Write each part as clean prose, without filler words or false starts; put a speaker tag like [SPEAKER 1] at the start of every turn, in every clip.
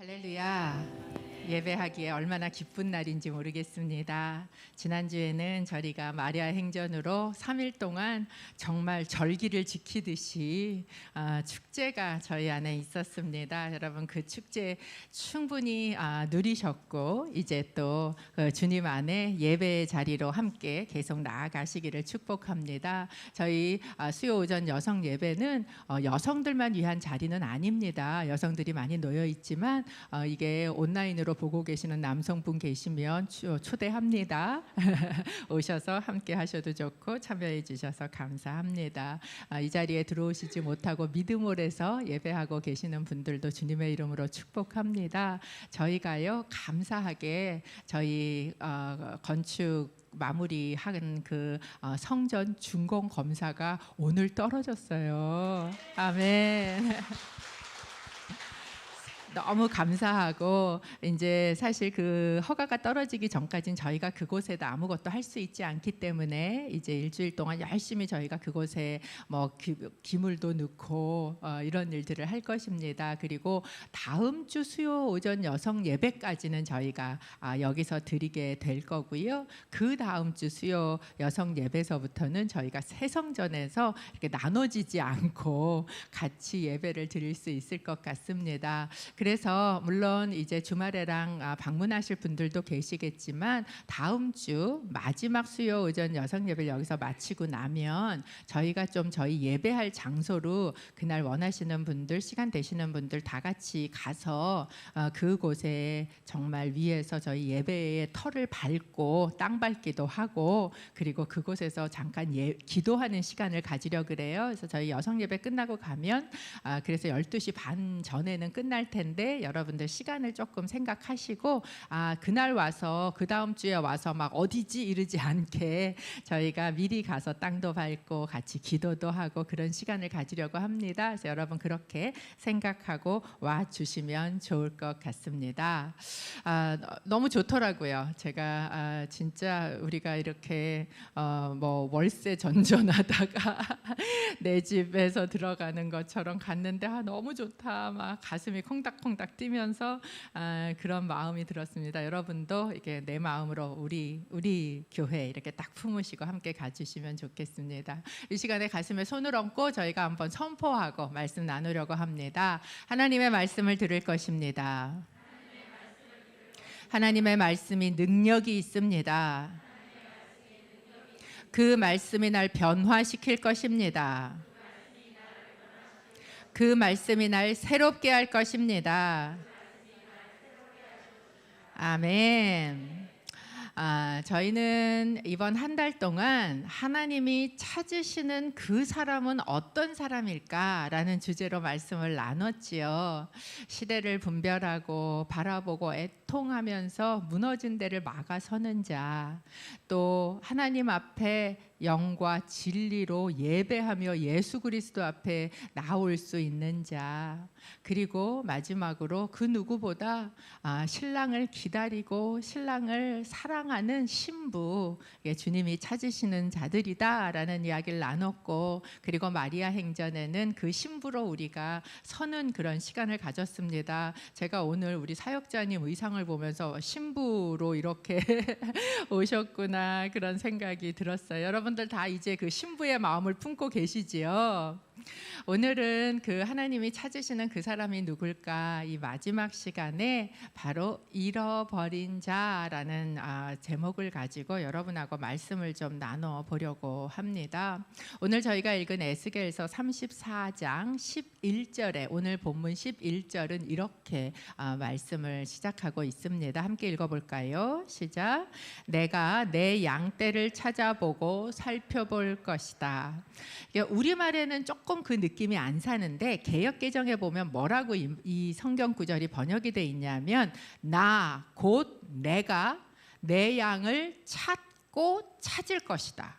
[SPEAKER 1] 할렐루야. 예배하기에 얼마나 기쁜 날인지 모르겠습니다. 지난주에는 저희가 마리아 행전으로 3일 동안 정말 절기를 지키듯이 축제가 저희 안에 있었습니다. 여러분 그 축제 충분히 누리셨고 이제 또 주님 안에 예배의 자리로 함께 계속 나아가시기를 축복합니다. 저희 수요 오전 여성 예배는 여성들만 위한 자리는 아닙니다. 여성들이 많이 놓여 있지만 이게 온라인으로 보고 계시는 남성분 계시면 초대합니다. 오셔서 함께 하셔도 좋고 참여해 주셔서 감사합니다. 이 자리에 들어오시지 못하고 미드몰에서 예배하고 계시는 분들도 주님의 이름으로 축복합니다. 저희가요 감사하게 저희 건축 마무리한 그 성전 준공 검사가 오늘 떨어졌어요. 아멘. 너무 감사하고 이제 사실 그 허가가 떨어지기 전까지는 저희가 그곳에도 아무것도 할 수 있지 않기 때문에 이제 일주일 동안 열심히 저희가 그곳에 뭐 기물도 넣고 이런 일들을 할 것입니다. 그리고 다음 주 수요 오전 여성 예배까지는 저희가 여기서 드리게 될 거고요. 그 다음 주 수요 여성 예배서부터는 저희가 새 성전에서 이렇게 나눠지지 않고 같이 예배를 드릴 수 있을 것 같습니다. 그래서 물론 이제 주말에랑 방문하실 분들도 계시겠지만 다음 주 마지막 수요 오전 여성 예배를 여기서 마치고 나면 저희가 좀 저희 예배할 장소로 그날 원하시는 분들 시간 되시는 분들 다 같이 가서 그곳에 정말 위에서 저희 예배의 터를 밟고 땅 밟기도 하고 그리고 그곳에서 잠깐 기도하는 시간을 가지려 그래요. 그래서 저희 여성 예배 끝나고 가면 그래서 12시 반 전에는 끝날 텐데 여러분들 시간을 조금 생각하시고 그날 와서 그 다음 주에 와서 막 어디지 이러지 않게 저희가 미리 가서 땅도 밟고 같이 기도도 하고 그런 시간을 가지려고 합니다. 그래서 여러분 그렇게 생각하고 와 주시면 좋을 것 같습니다. 너무 좋더라고요. 제가 진짜 우리가 이렇게 뭐 월세 전전하다가 내 집에서 들어가는 것처럼 갔는데 너무 좋다 막 가슴이 콩닥콩닥 뛰면서 그런 마음이 들었습니다. 여러분도 이게 내 마음으로 우리 교회 이렇게 딱 품으시고 함께 가주시면 좋겠습니다. 이 시간에 가슴에 손을 얹고 저희가 한번 선포하고 말씀 나누려고 합니다. 하나님의 말씀을 들을 것입니다. 하나님의 말씀이 능력이 있습니다. 그 말씀이 날 변화시킬 것입니다. 그 말씀이 날 새롭게 할 것입니다. 아멘. 저희는 이번 한 달 동안 하나님이 찾으시는 그 사람은 어떤 사람일까라는 주제로 말씀을 나눴지요. 시대를 분별하고 바라보고 애통하면서 무너진 데를 막아서는 자, 또 하나님 앞에 영과 진리로 예배하며 예수 그리스도 앞에 나올 수 있는 자, 그리고 마지막으로 그 누구보다 신랑을 기다리고 신랑을 사랑하는 신부, 주님이 찾으시는 자들이다라는 이야기를 나눴고, 그리고 마리아 행전에는 그 신부로 우리가 서는 그런 시간을 가졌습니다. 제가 오늘 우리 사역자님 의상을 보면서 신부로 이렇게 오셨구나 그런 생각이 들었어요. 여러분들 다 이제 그 신부의 마음을 품고 계시지요. 오늘은 그 하나님이 찾으시는 그 사람이 누굴까, 이 마지막 시간에 바로 잃어버린 자라는 제목을 가지고 여러분하고 말씀을 좀 나눠보려고 합니다. 오늘 저희가 읽은 에스겔서 34장 11절에 오늘 본문 11절은 이렇게 말씀을 시작하고 있습니다. 함께 읽어볼까요? 시작. 내가 내 양떼를 찾아보고 살펴볼 것이다. 우리말에는 조금 그 느낌이 안 사는데 개역개정에 보면 뭐라고 이 성경 구절이 번역이 돼 있냐면 나 곧 내가 내 양을 찾고 찾을 것이다.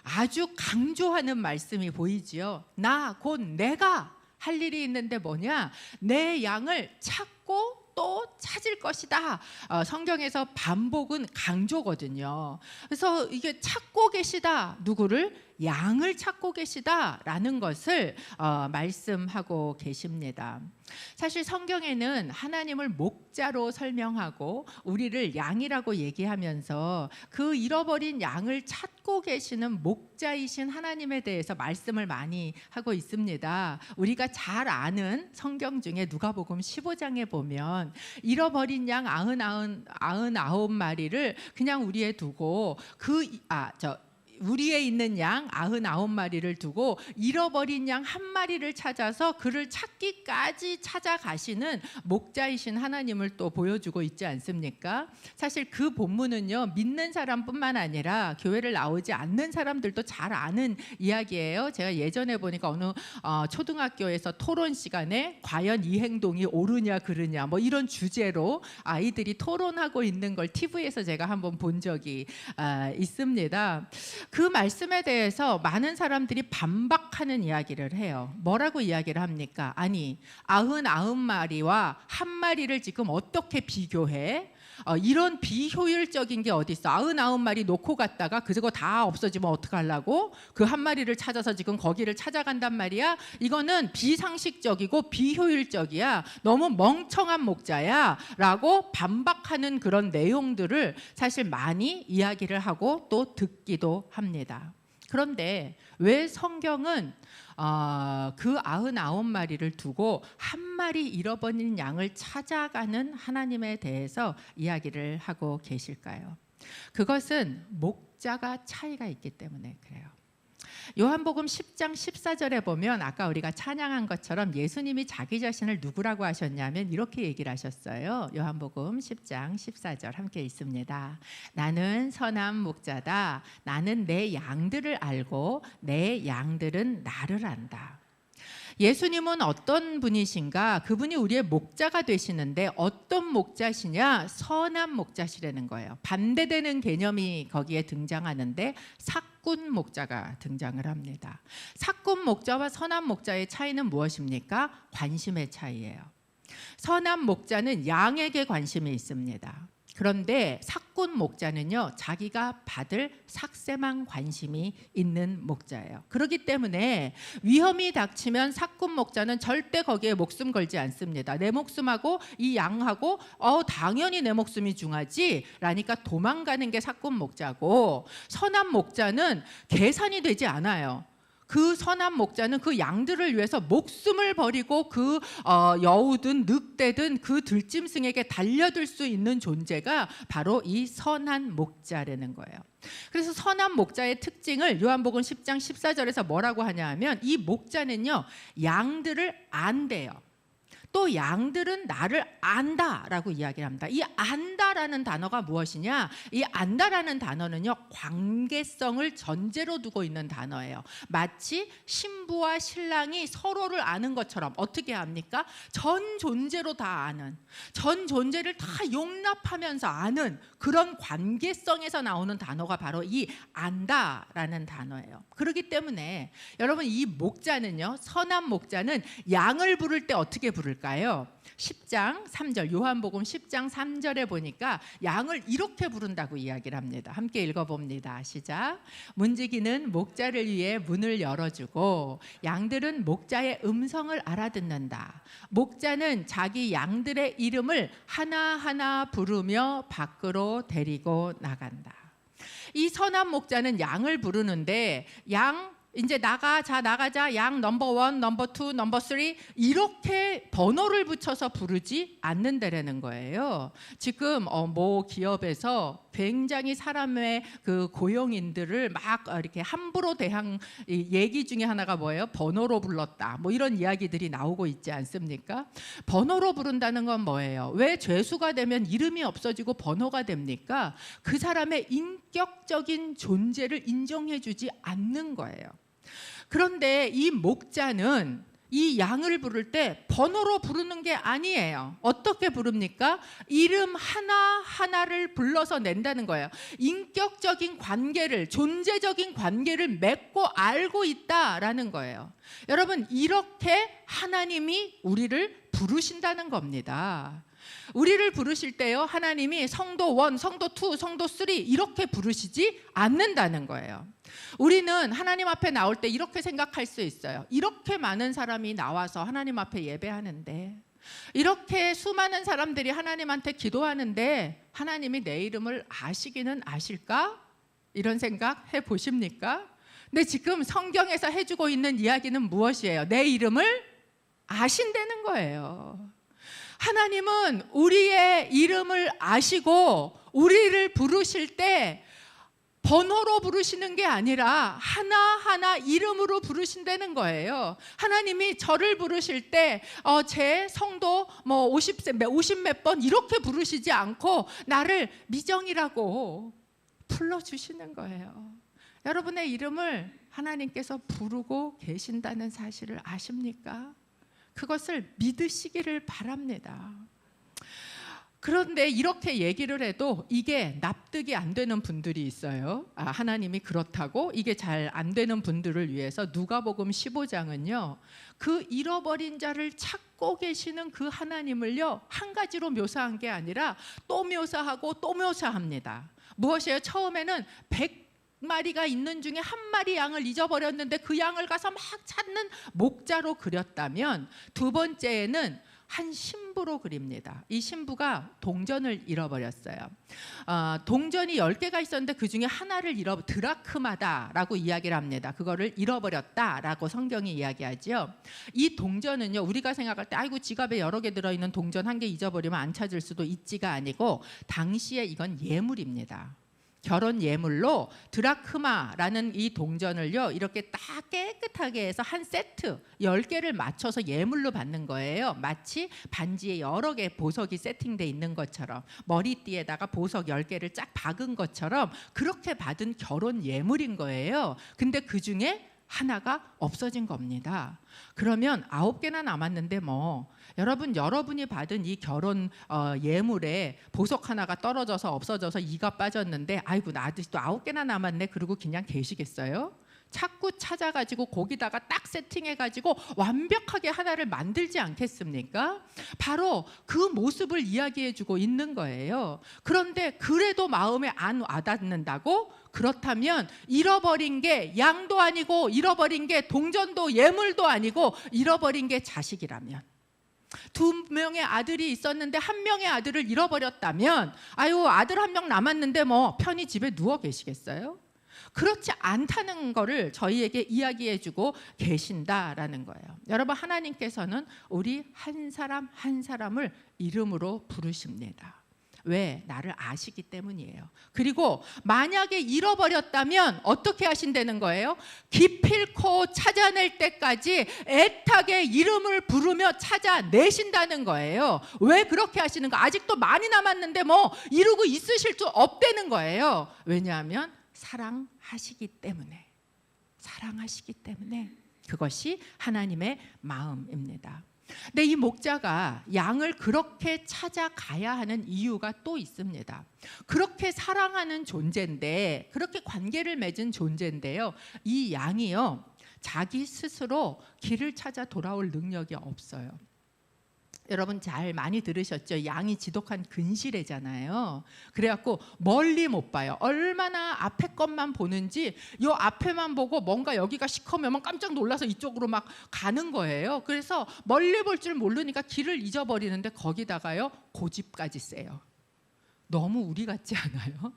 [SPEAKER 1] 아주 강조하는 말씀이 보이지요. 나 곧 내가 할 일이 있는데 뭐냐? 내 양을 찾고 또 찾을 것이다. 성경에서 반복은 강조거든요. 그래서 이게 찾고 계시다. 누구를? 양을 찾고 계시다라는 것을 말씀하고 계십니다. 사실 성경에는 하나님을 목자로 설명하고 우리를 양이라고 얘기하면서 그 잃어버린 양을 찾고 계시는 목자이신 하나님에 대해서 말씀을 많이 하고 있습니다. 우리가 잘 아는 성경 중에 누가복음 15장에 보면 잃어버린 양 99마리를 그냥 우리에 두고 우리에 있는 양 99마리를 두고 잃어버린 양 한 마리를 찾아서 그를 찾기까지 찾아가시는 목자이신 하나님을 또 보여주고 있지 않습니까? 사실 그 본문은요, 믿는 사람뿐만 아니라 교회를 나오지 않는 사람들도 잘 아는 이야기예요. 제가 예전에 보니까 어느 초등학교에서 토론 시간에 과연 이 행동이 옳으냐 그르냐 뭐 이런 주제로 아이들이 토론하고 있는 걸 TV에서 제가 한번 본 적이 있습니다. 그 말씀에 대해서 많은 사람들이 반박하는 이야기를 해요. 뭐라고 이야기를 합니까? 아니, 99마리와 한 마리를 지금 어떻게 비교해? 이런 비효율적인 게 어디 있어? 99마리 놓고 갔다가 그거 다 없어지면 어떡하려고? 그 한 마리를 찾아서 지금 거기를 찾아간단 말이야? 이거는 비상식적이고 비효율적이야. 너무 멍청한 목자야 라고 반박하는 그런 내용들을 사실 많이 이야기를 하고 또 듣기도 합니다. 그런데 왜 성경은 그 99마리를 두고 한 마리 잃어버린 양을 찾아가는 하나님에 대해서 이야기를 하고 계실까요? 그것은 목자가 차이가 있기 때문에 그래요. 요한복음 10장 14절에 보면 아까 우리가 찬양한 것처럼 예수님이 자기 자신을 누구라고 하셨냐면 이렇게 얘기를 하셨어요. 요한복음 10장 14절 함께 있습니다. 나는 선한 목자다. 나는 내 양들을 알고 내 양들은 나를 안다. 예수님은 어떤 분이신가? 그분이 우리의 목자가 되시는데 어떤 목자시냐? 선한 목자시라는 거예요. 반대되는 개념이 거기에 등장하는데 삭군 목자가 등장을 합니다. 삭군 목자와 선한 목자의 차이는 무엇입니까? 관심의 차이예요. 선한 목자는 양에게 관심이 있습니다. 그런데 삭군 목자는요, 자기가 받을 삭세만 관심이 있는 목자예요. 그렇기 때문에 위험이 닥치면 삭군 목자는 절대 거기에 목숨 걸지 않습니다. 내 목숨하고 이 양하고 당연히 내 목숨이 중하지 라니까 도망가는 게 삭군 목자고, 선한 목자는 계산이 되지 않아요. 그 선한 목자는 그 양들을 위해서 목숨을 버리고 그 여우든 늑대든 그 들짐승에게 달려들 수 있는 존재가 바로 이 선한 목자라는 거예요. 그래서 선한 목자의 특징을 요한복음 10장 14절에서 뭐라고 하냐 하면 이 목자는요, 양들을 안대요. 또 양들은 나를 안다라고 이야기를 합니다. 이 안다라는 단어가 무엇이냐? 이 안다라는 단어는요, 관계성을 전제로 두고 있는 단어예요. 마치 신부와 신랑이 서로를 아는 것처럼 어떻게 합니까? 전 존재로 다 아는, 전 존재를 다 용납하면서 아는 그런 관계성에서 나오는 단어가 바로 이 안다라는 단어예요. 그렇기 때문에 여러분, 이 목자는요, 선한 목자는 양을 부를 때 어떻게 부를까요? 10장 3절, 요한복음 10장 3절에 보니까 양을 이렇게 부른다고 이야기를 합니다. 함께 읽어봅니다. 시작. 문지기는 목자를 위해 문을 열어주고 양들은 목자의 음성을 알아듣는다. 목자는 자기 양들의 이름을 하나하나 부르며 밖으로 데리고 나간다. 이 선한 목자는 양을 부르는데 이제 나가자, 양 넘버 1, 넘버 2, 넘버 3 이렇게 번호를 붙여서 부르지 않는다라는 거예요. 지금 모 기업에서 굉장히 사람의 그 고용인들을 막 이렇게 함부로 대한 얘기 중에 하나가 뭐예요? 번호로 불렀다. 뭐 이런 이야기들이 나오고 있지 않습니까? 번호로 부른다는 건 뭐예요? 왜 죄수가 되면 이름이 없어지고 번호가 됩니까? 그 사람의 인격적인 존재를 인정해주지 않는 거예요. 그런데 이 목자는 이 양을 부를 때 번호로 부르는 게 아니에요. 어떻게 부릅니까? 이름 하나하나를 불러서 낸다는 거예요. 인격적인 관계를, 존재적인 관계를 맺고 알고 있다라는 거예요. 여러분, 이렇게 하나님이 우리를 부르신다는 겁니다. 우리를 부르실 때요, 하나님이 성도 1, 성도 2, 성도 3 이렇게 부르시지 않는다는 거예요. 우리는 하나님 앞에 나올 때 이렇게 생각할 수 있어요. 이렇게 많은 사람이 나와서 하나님 앞에 예배하는데, 이렇게 수많은 사람들이 하나님한테 기도하는데 하나님이 내 이름을 아시기는 아실까? 이런 생각 해보십니까? 근데 지금 성경에서 해주고 있는 이야기는 무엇이에요? 내 이름을 아신다는 거예요. 하나님은 우리의 이름을 아시고 우리를 부르실 때 번호로 부르시는 게 아니라 하나하나 이름으로 부르신다는 거예요. 하나님이 저를 부르실 때 제 성도 50 몇 번 이렇게 부르시지 않고 나를 미정이라고 불러주시는 거예요. 여러분의 이름을 하나님께서 부르고 계신다는 사실을 아십니까? 그것을 믿으시기를 바랍니다. 그런데 이렇게 얘기를 해도 이게 납득이 안 되는 분들이 있어요. 하나님이 그렇다고 이게 잘 안 되는 분들을 위해서 누가복음 15장은요, 그 잃어버린 자를 찾고 계시는 그 하나님을요, 한 가지로 묘사한 게 아니라 또 묘사하고 또 묘사합니다. 무엇이에요? 처음에는 100마리가 있는 중에 한 마리 양을 잊어버렸는데 그 양을 가서 막 찾는 목자로 그렸다면, 두 번째에는 한 신부로 그립니다. 이 신부가 동전을 잃어버렸어요. 동전이 10개가 있었는데 그 중에 하나를 드라크마다라고 이야기를 합니다. 그거를 잃어버렸다라고 성경이 이야기하죠. 이 동전은요, 우리가 생각할 때 아이고 지갑에 여러 개 들어있는 동전 한 개 잊어버리면 안 찾을 수도 있지가 아니고, 당시에 이건 예물입니다. 결혼 예물로 드라크마라는 이 동전을요, 이렇게 딱 깨끗하게 해서 한 세트 10개를 맞춰서 예물로 받는 거예요. 마치 반지에 여러 개 보석이 세팅돼 있는 것처럼, 머리띠에다가 보석 10개를 쫙 박은 것처럼 그렇게 받은 결혼 예물인 거예요. 근데 그 중에 하나가 없어진 겁니다. 그러면 9개나 남았는데 여러분이 받은 이 결혼 예물에 보석 하나가 떨어져서 없어져서 이가 빠졌는데 아이고 나 아직도 9개나 남았네 그러고 그냥 계시겠어요? 자꾸 찾아가지고 거기다가 딱 세팅해가지고 완벽하게 하나를 만들지 않겠습니까? 바로 그 모습을 이야기해주고 있는 거예요. 그런데 그래도 마음에 안 와닿는다고? 그렇다면 잃어버린 게 양도 아니고, 잃어버린 게 동전도 예물도 아니고, 잃어버린 게 자식이라면, 2명의 아들이 있었는데 1명의 아들을 잃어버렸다면 아유 아들 1명 남았는데 편히 집에 누워 계시겠어요? 그렇지 않다는 거를 저희에게 이야기해주고 계신다라는 거예요. 여러분, 하나님께서는 우리 한 사람 한 사람을 이름으로 부르십니다. 왜? 나를 아시기 때문이에요. 그리고 만약에 잃어버렸다면 어떻게 하신다는 거예요? 기필코 찾아낼 때까지 애타게 이름을 부르며 찾아내신다는 거예요. 왜 그렇게 하시는가? 아직도 많이 남았는데 이루고 있으실 수 없다는 거예요. 왜냐하면 사랑하시기 때문에. 사랑하시기 때문에. 그것이 하나님의 마음입니다. 근데 이 목자가 양을 그렇게 찾아가야 하는 이유가 또 있습니다. 그렇게 사랑하는 존재인데, 그렇게 관계를 맺은 존재인데요, 이 양이요, 자기 스스로 길을 찾아 돌아올 능력이 없어요. 여러분 잘 많이 들으셨죠? 양이 지독한 근실애잖아요. 그래갖고 멀리 못 봐요. 얼마나 앞에 것만 보는지 요 앞에만 보고 뭔가 여기가 시커매면 깜짝 놀라서 이쪽으로 막 가는 거예요. 그래서 멀리 볼 줄 모르니까 길을 잊어버리는데 거기다가요 고집까지 세요. 너무 우리 같지 않아요?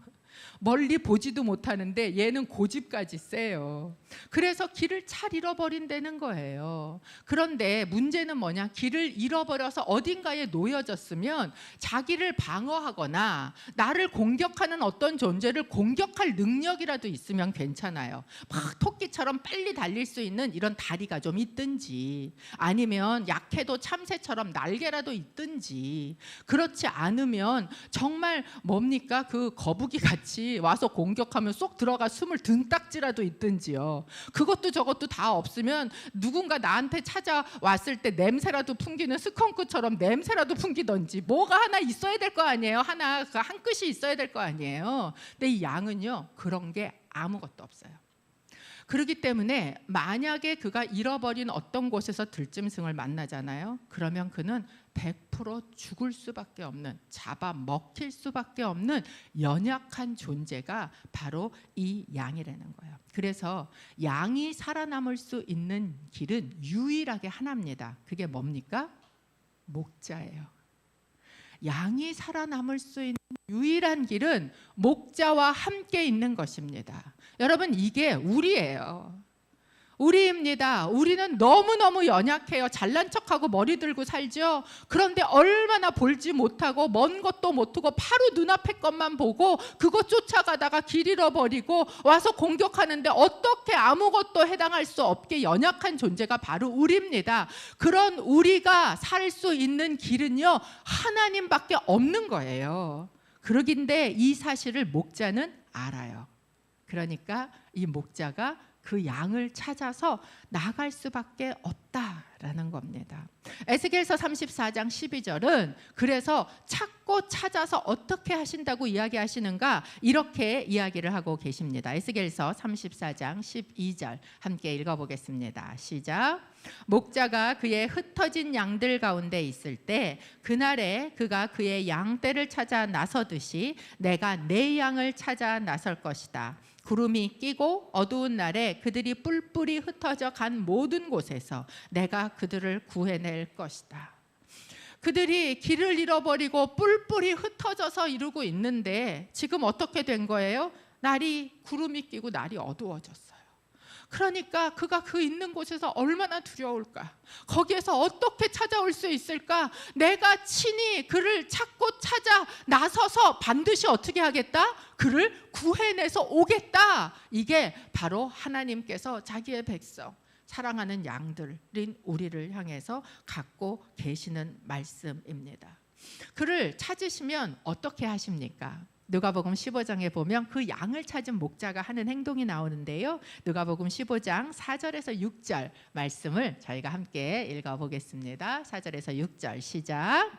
[SPEAKER 1] 멀리 보지도 못하는데 얘는 고집까지 세요. 그래서 길을 잘 잃어버린다는 거예요. 그런데 문제는 뭐냐? 길을 잃어버려서 어딘가에 놓여졌으면 자기를 방어하거나 나를 공격하는 어떤 존재를 공격할 능력이라도 있으면 괜찮아요. 막 토끼처럼 빨리 달릴 수 있는 이런 다리가 좀 있든지, 아니면 약해도 참새처럼 날개라도 있든지, 그렇지 않으면 정말 뭡니까? 그 거북이 같이 와서 공격하면 쏙 들어가 숨을 등딱지라도 있든지요. 그것도 저것도 다 없으면 누군가 나한테 찾아왔을 때 냄새라도 풍기는 스컹크처럼 냄새라도 풍기던지 뭐가 하나 있어야 될 거 아니에요. 하나 한 끝이 있어야 될 거 아니에요. 근데 이 양은요 그런 게 아무것도 없어요. 그렇기 때문에 만약에 그가 잃어버린 어떤 곳에서 들짐승을 만나잖아요. 그러면 그는 100% 죽을 수밖에 없는, 잡아먹힐 수밖에 없는 연약한 존재가 바로 이 양이라는 거예요. 그래서 양이 살아남을 수 있는 길은 유일하게 하나입니다. 그게 뭡니까? 목자예요. 양이 살아남을 수 있는 유일한 길은 목자와 함께 있는 것입니다. 여러분, 이게 우리예요. 우리입니다. 우리는 너무너무 연약해요. 잘난 척하고 머리 들고 살죠. 그런데 얼마나 볼지 못하고 먼 것도 못 보고 바로 눈앞에 것만 보고 그거 쫓아가다가 길 잃어버리고 와서 공격하는데 어떻게 아무것도 해당할 수 없게 연약한 존재가 바로 우리입니다. 그런 우리가 살 수 있는 길은요, 하나님밖에 없는 거예요. 그러긴데 이 사실을 목자는 알아요. 그러니까 이 목자가 그 양을 찾아서 나갈 수밖에 없다라는 겁니다. 에스겔서 34장 12절은 그래서 찾고 찾아서 어떻게 하신다고 이야기하시는가, 이렇게 이야기를 하고 계십니다. 에스겔서 34장 12절 함께 읽어보겠습니다. 시작. 목자가 그의 흩어진 양들 가운데 있을 때 그날에 그가 그의 양떼를 찾아 나서듯이 내가 내 양을 찾아 나설 것이다. 구름이 끼고 어두운 날에 그들이 뿔뿔이 흩어져 간 모든 곳에서 내가 그들을 구해낼 것이다. 그들이 길을 잃어버리고 뿔뿔이 흩어져서 이러고 있는데 지금 어떻게 된 거예요? 날이 구름이 끼고 날이 어두워졌어요. 그러니까 그가 그 있는 곳에서 얼마나 두려울까? 거기에서 어떻게 찾아올 수 있을까? 내가 친히 그를 찾고 찾아 나서서 반드시 어떻게 하겠다? 그를 구해내서 오겠다. 이게 바로 하나님께서 자기의 백성, 사랑하는 양들인 우리를 향해서 갖고 계시는 말씀입니다. 그를 찾으시면 어떻게 하십니까? 누가복음 15장에 보면 그 양을 찾은 목자가 하는 행동이 나오는데요. 누가복음 15장 4절에서 6절 말씀을 저희가 함께 읽어보겠습니다. 4절에서 6절 시작.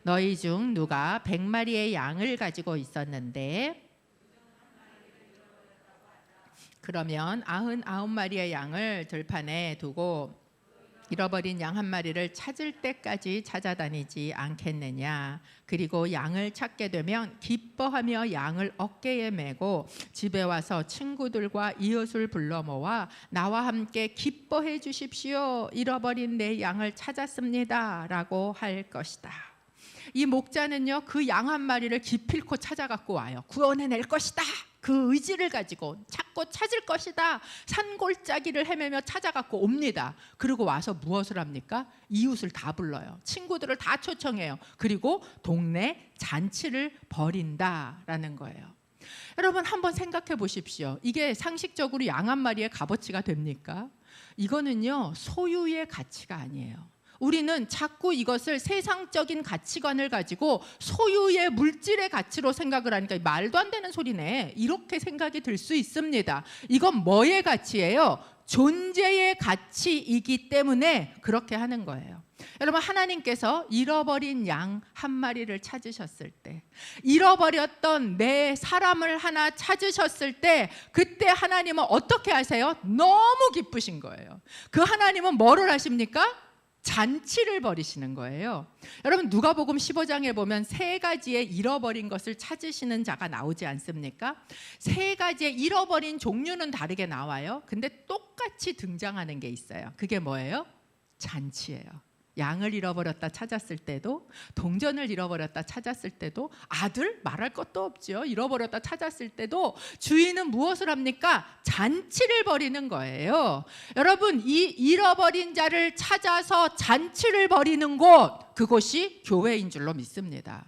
[SPEAKER 1] 너희 중 누가 100마리의 양을 가지고 있었는데 그러면 99마리의 양을 들판에 두고 잃어버린 양 한 마리를 찾을 때까지 찾아다니지 않겠느냐. 그리고 양을 찾게 되면 기뻐하며 양을 어깨에 메고 집에 와서 친구들과 이웃을 불러 모아 나와 함께 기뻐해 주십시오. 잃어버린 내 양을 찾았습니다. 라고 할 것이다. 이 목자는요, 그 양 한 마리를 기필코 찾아갖고 와요. 구원해낼 것이다. 그 의지를 가지고 찾고 찾을 것이다. 산골짜기를 헤매며 찾아갖고 옵니다. 그리고 와서 무엇을 합니까? 이웃을 다 불러요. 친구들을 다 초청해요. 그리고 동네 잔치를 벌인다라는 거예요. 여러분, 한번 생각해 보십시오. 이게 상식적으로 양 한 마리의 값어치가 됩니까? 이거는요, 소유의 가치가 아니에요. 우리는 자꾸 이것을 세상적인 가치관을 가지고 소유의 물질의 가치로 생각을 하니까 말도 안 되는 소리네, 이렇게 생각이 들 수 있습니다. 이건 뭐의 가치예요? 존재의 가치이기 때문에 그렇게 하는 거예요. 여러분, 하나님께서 잃어버린 양 한 마리를 찾으셨을 때, 잃어버렸던 내 사람을 하나 찾으셨을 때, 그때 하나님은 어떻게 하세요? 너무 기쁘신 거예요. 그 하나님은 뭐를 하십니까? 잔치를 벌이시는 거예요. 여러분, 누가복음 15장에 보면 세 가지의 잃어버린 것을 찾으시는 자가 나오지 않습니까? 세 가지의 잃어버린 종류는 다르게 나와요. 근데 똑같이 등장하는 게 있어요. 그게 뭐예요? 잔치예요. 양을 잃어버렸다 찾았을 때도, 동전을 잃어버렸다 찾았을 때도, 아들 말할 것도 없죠. 잃어버렸다 찾았을 때도 주인은 무엇을 합니까? 잔치를 벌이는 거예요. 여러분, 이 잃어버린 자를 찾아서 잔치를 벌이는 곳, 그곳이 교회인 줄로 믿습니다.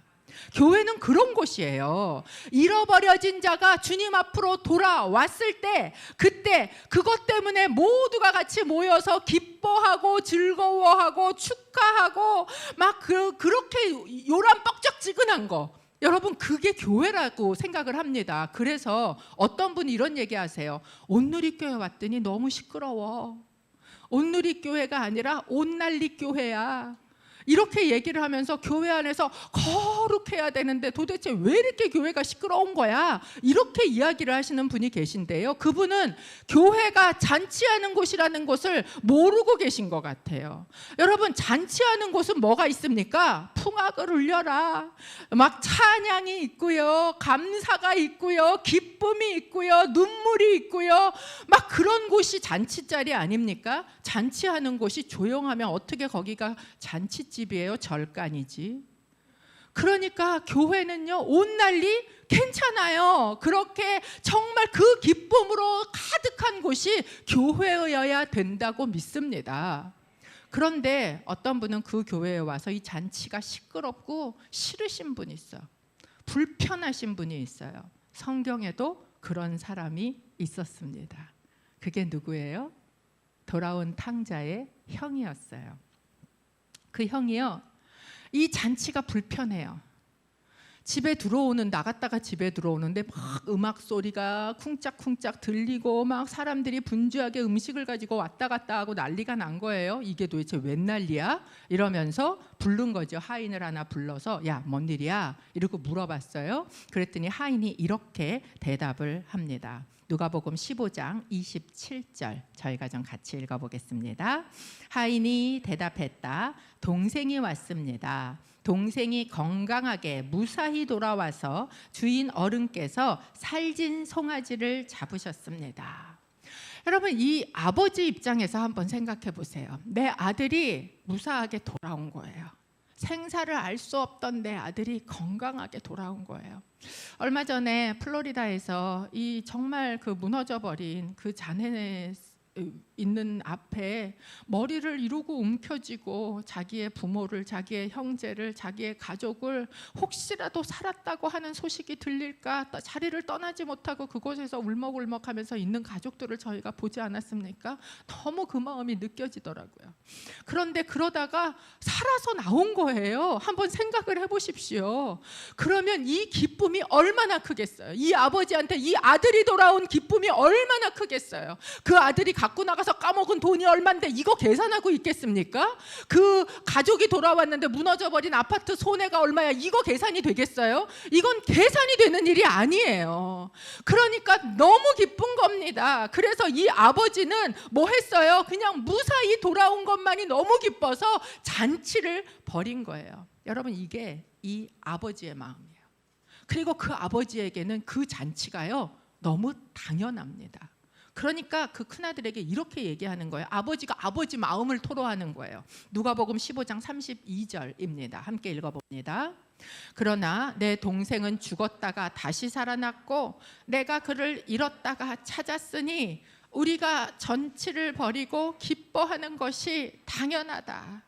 [SPEAKER 1] 교회는 그런 곳이에요. 잃어버려진 자가 주님 앞으로 돌아왔을 때, 그때 그것 때문에 모두가 같이 모여서 기뻐하고 즐거워하고 축하하고 막 그렇게 요란 뻑적지근한 거, 여러분, 그게 교회라고 생각을 합니다. 그래서 어떤 분이 이런 얘기하세요. 온누리교회 왔더니 너무 시끄러워. 온누리교회가 아니라 온난리교회야. 이렇게 얘기를 하면서 교회 안에서 거룩해야 되는데 도대체 왜 이렇게 교회가 시끄러운 거야? 이렇게 이야기를 하시는 분이 계신데요. 그분은 교회가 잔치하는 곳이라는 것을 모르고 계신 것 같아요. 여러분, 잔치하는 곳은 뭐가 있습니까? 풍악을 울려라, 막 찬양이 있고요, 감사가 있고요, 기쁨이 있고요, 눈물이 있고요, 막 그런 곳이 잔치자리 아닙니까? 잔치하는 곳이 조용하면 어떻게 거기가 잔치집이에요? 절간이지. 그러니까 교회는요, 온 난리 괜찮아요. 그렇게 정말 그 기쁨으로 가득한 곳이 교회여야 된다고 믿습니다. 그런데 어떤 분은 그 교회에 와서 이 잔치가 시끄럽고 싫으신 분이 있어요. 불편하신 분이 있어요. 성경에도 그런 사람이 있었습니다. 그게 누구예요? 돌아온 탕자의 형이었어요. 그 형이요, 이 잔치가 불편해요. 집에 들어오는, 나갔다가 집에 들어오는데 막 음악 소리가 쿵짝쿵짝 들리고 막 사람들이 분주하게 음식을 가지고 왔다 갔다 하고 난리가 난 거예요. 이게 도대체 웬 난리야? 이러면서 부른 거죠. 하인을 하나 불러서 야, 뭔 일이야? 이러고 물어봤어요. 그랬더니 하인이 이렇게 대답을 합니다. 누가복음 15장 27절, 저희가 좀 같이 읽어보겠습니다. 하인이 대답했다. 동생이 왔습니다. 동생이 건강하게 무사히 돌아와서 주인 어른께서 살진 송아지를 잡으셨습니다. 여러분, 이 아버지 입장에서 한번 생각해 보세요. 내 아들이 무사하게 돌아온 거예요. 생사를 알 수 없던 내 아들이 건강하게 돌아온 거예요. 얼마 전에 플로리다에서 이 정말 그 무너져 버린 그 잔해 있는 앞에 머리를 이루고 움켜쥐고 자기의 부모를, 자기의 형제를, 자기의 가족을 혹시라도 살았다고 하는 소식이 들릴까 자리를 떠나지 못하고 그곳에서 울먹울먹하면서 있는 가족들을 저희가 보지 않았습니까? 너무 그 마음이 느껴지더라고요. 그런데 그러다가 살아서 나온 거예요. 한번 생각을 해보십시오. 그러면 이 기쁨이 얼마나 크겠어요? 이 아버지한테 이 아들이 돌아온 기쁨이 얼마나 크겠어요? 그 아들이 갖고 나가서 까먹은 돈이 얼만데 이거 계산하고 있겠습니까? 그 가족이 돌아왔는데 무너져버린 아파트 손해가 얼마야? 이거 계산이 되겠어요? 이건 계산이 되는 일이 아니에요. 그러니까 너무 기쁜 겁니다. 그래서 이 아버지는 뭐 했어요? 그냥 무사히 돌아온 것만이 너무 기뻐서 잔치를 벌인 거예요. 여러분, 이게 이 아버지의 마음이에요. 그리고 그 아버지에게는 그 잔치가요, 너무 당연합니다. 그러니까 그 큰아들에게 이렇게 얘기하는 거예요. 아버지가 아버지 마음을 토로하는 거예요. 누가복음 15장 32절입니다. 함께 읽어봅니다. 그러나 내 동생은 죽었다가 다시 살아났고 내가 그를 잃었다가 찾았으니 우리가 잔치를 벌이고 기뻐하는 것이 당연하다.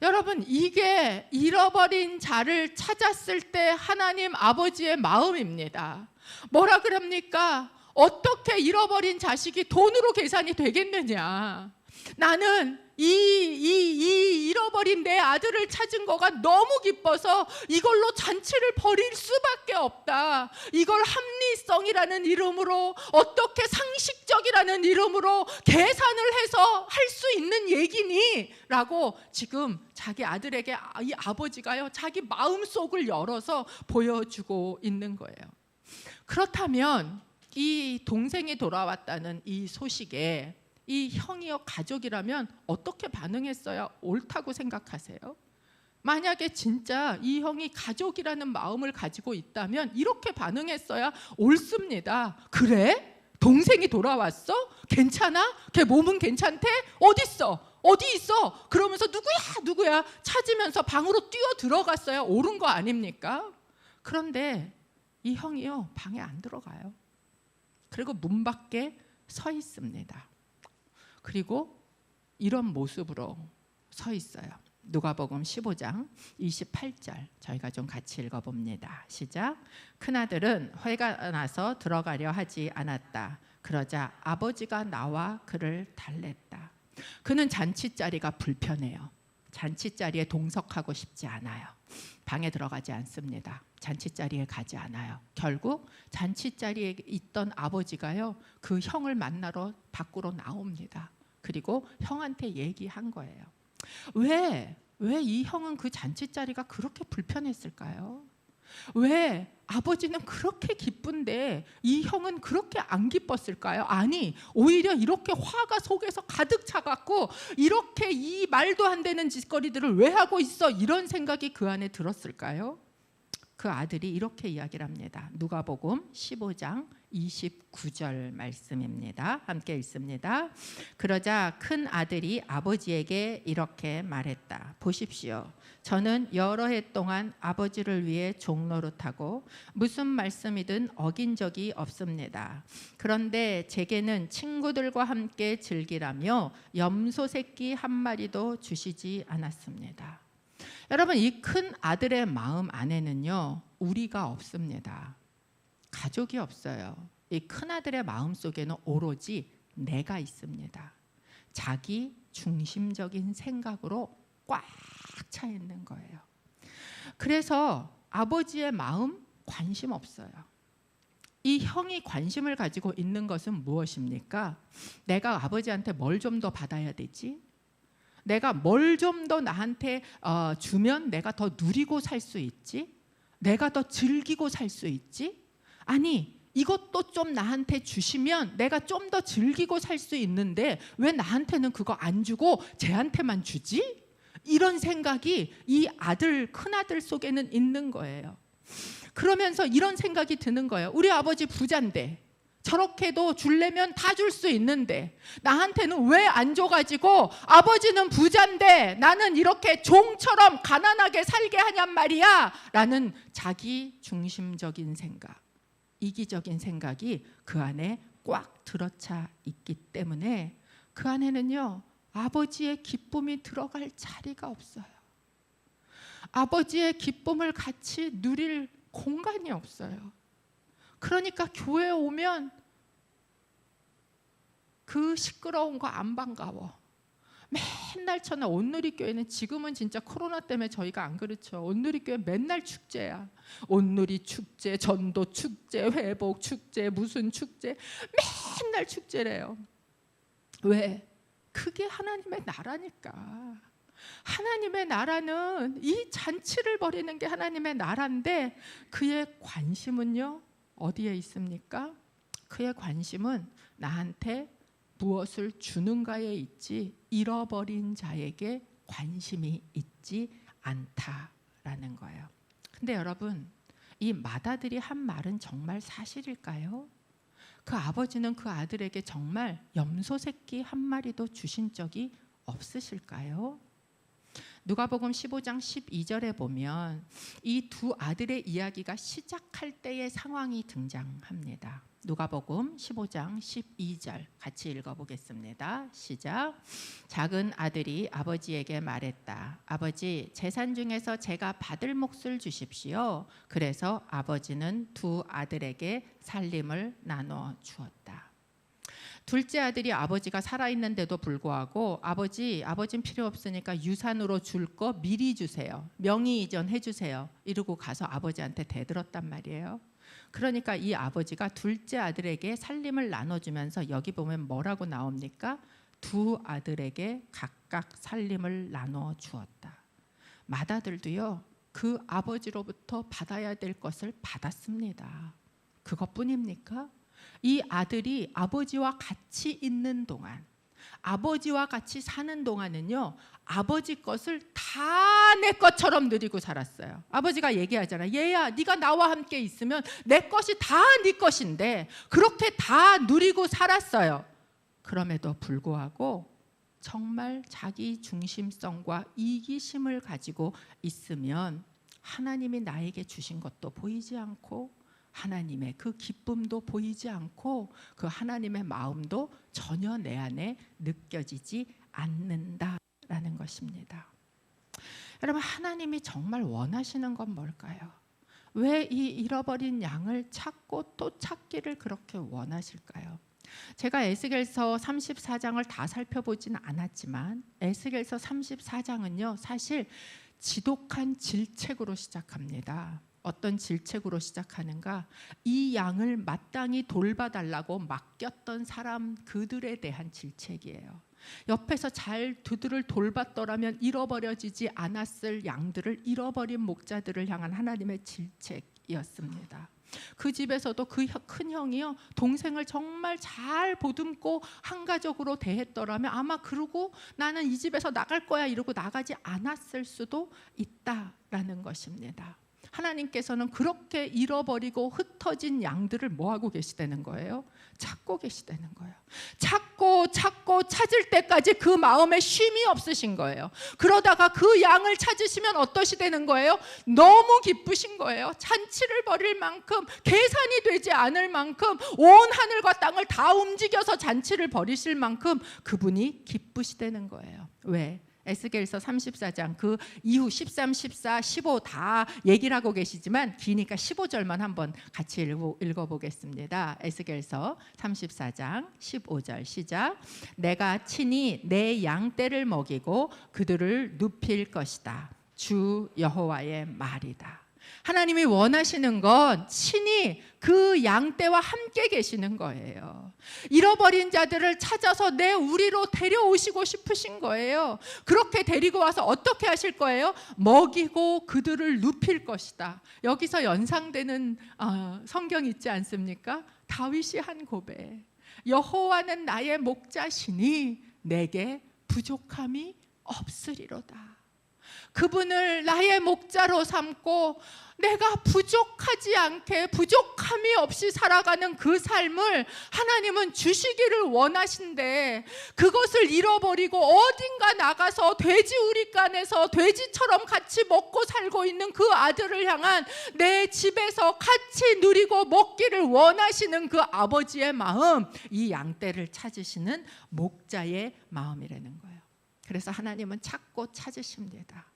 [SPEAKER 1] 여러분, 이게 잃어버린 자를 찾았을 때 하나님 아버지의 마음입니다. 뭐라 그럽니까? 어떻게 잃어버린 자식이 돈으로 계산이 되겠느냐? 나는 이 잃어버린 내 아들을 찾은 거가 너무 기뻐서 이걸로 잔치를 벌일 수밖에 없다. 이걸 합리성이라는 이름으로, 어떻게 상식적이라는 이름으로 계산을 해서 할 수 있는 얘기니? 라고 지금 자기 아들에게 이 아버지가요, 자기 마음속을 열어서 보여주고 있는 거예요. 그렇다면 이 동생이 돌아왔다는 이 소식에 이 형이요, 가족이라면 어떻게 반응했어야 옳다고 생각하세요? 만약에 진짜 이 형이 가족이라는 마음을 가지고 있다면 이렇게 반응했어야 옳습니다. 그래? 동생이 돌아왔어? 괜찮아? 걔 몸은 괜찮대? 어딨어? 어디 있어? 그러면서 누구야 찾으면서 방으로 뛰어 들어갔어야 옳은 거 아닙니까? 그런데 이 형이요, 방에 안 들어가요. 그리고 문 밖에 서 있습니다. 그리고 이런 모습으로 서 있어요. 누가복음 15장 28절, 저희가 좀 같이 읽어봅니다. 시작. 큰아들은 화가 나서 들어가려 하지 않았다. 그러자 아버지가 나와 그를 달랬다. 그는 잔치자리가 불편해요. 잔치자리에 동석하고 싶지 않아요. 방에 들어가지 않습니다. 잔치자리에 가지 않아요. 결국 잔치자리에 있던 아버지가요, 그 형을 만나러 밖으로 나옵니다. 그리고 형한테 얘기한 거예요. 왜 왜 이 형은 그 잔치자리가 그렇게 불편했을까요? 왜 아버지는 그렇게 기쁜데 이 형은 그렇게 안 기뻤을까요? 아니, 오히려 이렇게 화가 속에서 가득 차갖고 이렇게 이 말도 안 되는 짓거리들을 왜 하고 있어? 이런 생각이 그 안에 들었을까요? 그 아들이 이렇게 이야기를 합니다. 누가복음 15장 29절 말씀입니다. 함께 읽습니다. 그러자 큰 아들이 아버지에게 이렇게 말했다. 보십시오. 저는 여러 해 동안 아버지를 위해 종노릇하고 무슨 말씀이든 어긴 적이 없습니다. 그런데 제게는 친구들과 함께 즐기라며 염소 새끼 한 마리도 주시지 않았습니다. 여러분, 이 큰 아들의 마음 안에는요, 우리가 없습니다. 가족이 없어요. 이 큰 아들의 마음 속에는 오로지 내가 있습니다. 자기 중심적인 생각으로 꽉 차 있는 거예요. 그래서 아버지의 마음 관심 없어요. 이 형이 관심을 가지고 있는 것은 무엇입니까? 내가 아버지한테 뭘 좀 더 받아야 되지? 내가 뭘 좀 더 나한테 주면 내가 더 누리고 살 수 있지? 내가 더 즐기고 살 수 있지? 아니, 이것도 좀 나한테 주시면 내가 좀 더 즐기고 살 수 있는데 왜 나한테는 그거 안 주고 쟤한테만 주지? 이런 생각이 이 아들, 큰아들 속에는 있는 거예요. 그러면서 이런 생각이 드는 거예요. 우리 아버지 부자인데 저렇게도 주려면 다 줄 수 있는데 나한테는 왜 안 줘가지고 아버지는 부자인데 나는 이렇게 종처럼 가난하게 살게 하냔 말이야 라는 자기 중심적인 생각, 이기적인 생각이 그 안에 꽉 들어차 있기 때문에 그 안에는요, 아버지의 기쁨이 들어갈 자리가 없어요. 아버지의 기쁨을 같이 누릴 공간이 없어요. 그러니까 교회에 오면 그 시끄러운 거 안 반가워. 맨날 저는 온누리교회는 지금은 진짜 코로나 때문에 저희가 안 그렇죠. 온누리교회 맨날 축제야. 온누리 축제, 전도 축제, 회복 축제, 무슨 축제, 맨날 축제래요. 왜? 그게 하나님의 나라니까. 하나님의 나라는 이 잔치를 벌이는 게 하나님의 나라인데 그의 관심은요, 어디에 있습니까? 그의 관심은 나한테 무엇을 주는가에 있지 잃어버린 자에게 관심이 있지 않다라는 거예요. 근데 여러분, 이 맏아들이 한 말은 정말 사실일까요? 그 아버지는 그 아들에게 정말 염소 새끼 한 마리도 주신 적이 없으실까요? 누가복음 15장 12절에 보면 이 두 아들의 이야기가 시작할 때의 상황이 등장합니다. 누가복음 15장 12절 같이 읽어보겠습니다. 시작. 작은 아들이 아버지에게 말했다. 아버지, 재산 중에서 제가 받을 몫을 주십시오. 그래서 아버지는 두 아들에게 살림을 나눠 주었다. 둘째 아들이 아버지가 살아있는데도 불구하고 아버지는 필요 없으니까 유산으로 줄 거 미리 주세요. 명의 이전해 주세요. 이러고 가서 아버지한테 대들었단 말이에요. 그러니까 이 아버지가 둘째 아들에게 살림을 나눠주면서 여기 보면 뭐라고 나옵니까? 두 아들에게 각각 살림을 나눠 주었다. 맏아들도요, 그 아버지로부터 받아야 될 것을 받았습니다. 그것뿐입니까? 이 아들이 아버지와 같이 있는 동안, 아버지와 같이 사는 동안은요, 아버지 것을 다 내 것처럼 누리고 살았어요. 아버지가 얘기하잖아. 얘야, 네가 나와 함께 있으면 내 것이 다 네 것인데 그렇게 다 누리고 살았어요. 그럼에도 불구하고 정말 자기 중심성과 이기심을 가지고 있으면 하나님이 나에게 주신 것도 보이지 않고 하나님의 그 기쁨도 보이지 않고 그 하나님의 마음도 전혀 내 안에 느껴지지 않는다라는 것입니다. 여러분, 하나님이 정말 원하시는 건 뭘까요? 왜 이 잃어버린 양을 찾고 또 찾기를 그렇게 원하실까요? 제가 에스겔서 34장을 다 살펴보지는 않았지만 에스겔서 34장은요, 사실 지독한 질책으로 시작합니다. 어떤 질책으로 시작하는가? 이 양을 마땅히 돌봐달라고 맡겼던 사람 그들에 대한 질책이에요. 옆에서 잘 그들을 돌봤더라면 잃어버려지지 않았을 양들을 잃어버린 목자들을 향한 하나님의 질책이었습니다. 그 집에서도 그 큰 형이요, 동생을 정말 잘 보듬고 한가족으로 대했더라면 아마 그러고 나는 이 집에서 나갈 거야 이러고 나가지 않았을 수도 있다라는 것입니다. 하나님께서는 그렇게 잃어버리고 흩어진 양들을 뭐하고 계시다는 거예요? 찾고 계시다는 거예요. 찾고 찾을 때까지 그 마음에 쉼이 없으신 거예요. 그러다가 그 양을 찾으시면 어떠시다는 거예요? 너무 기쁘신 거예요. 잔치를 벌일 만큼, 계산이 되지 않을 만큼, 온 하늘과 땅을 다 움직여서 잔치를 벌이실 만큼 그분이 기쁘시다는 거예요. 왜? 에스겔서 34장 그 이후 13, 14, 15 다 얘기를 하고 계시지만 기니까 15절만 한번 같이 읽어보겠습니다. 에스겔서 34장 15절 시작. 내가 친히 내 양떼를 먹이고 그들을 눕힐 것이다. 주 여호와의 말이다. 하나님이 원하시는 건 친히 그 양떼와 함께 계시는 거예요. 잃어버린 자들을 찾아서 내 우리로 데려오시고 싶으신 거예요. 그렇게 데리고 와서 어떻게 하실 거예요? 먹이고 그들을 눕힐 것이다. 여기서 연상되는 성경 있지 않습니까? 다윗이 한 고백. 여호와는 나의 목자시니 내게 부족함이 없으리로다. 그분을 나의 목자로 삼고 내가 부족하지 않게, 부족함이 없이 살아가는 그 삶을 하나님은 주시기를 원하신데, 그것을 잃어버리고 어딘가 나가서 돼지우리간에서 돼지처럼 같이 먹고 살고 있는 그 아들을 향한 내 집에서 같이 누리고 먹기를 원하시는 그 아버지의 마음, 이 양떼를 찾으시는 목자의 마음이라는 거예요. 그래서 하나님은 찾고 찾으십니다.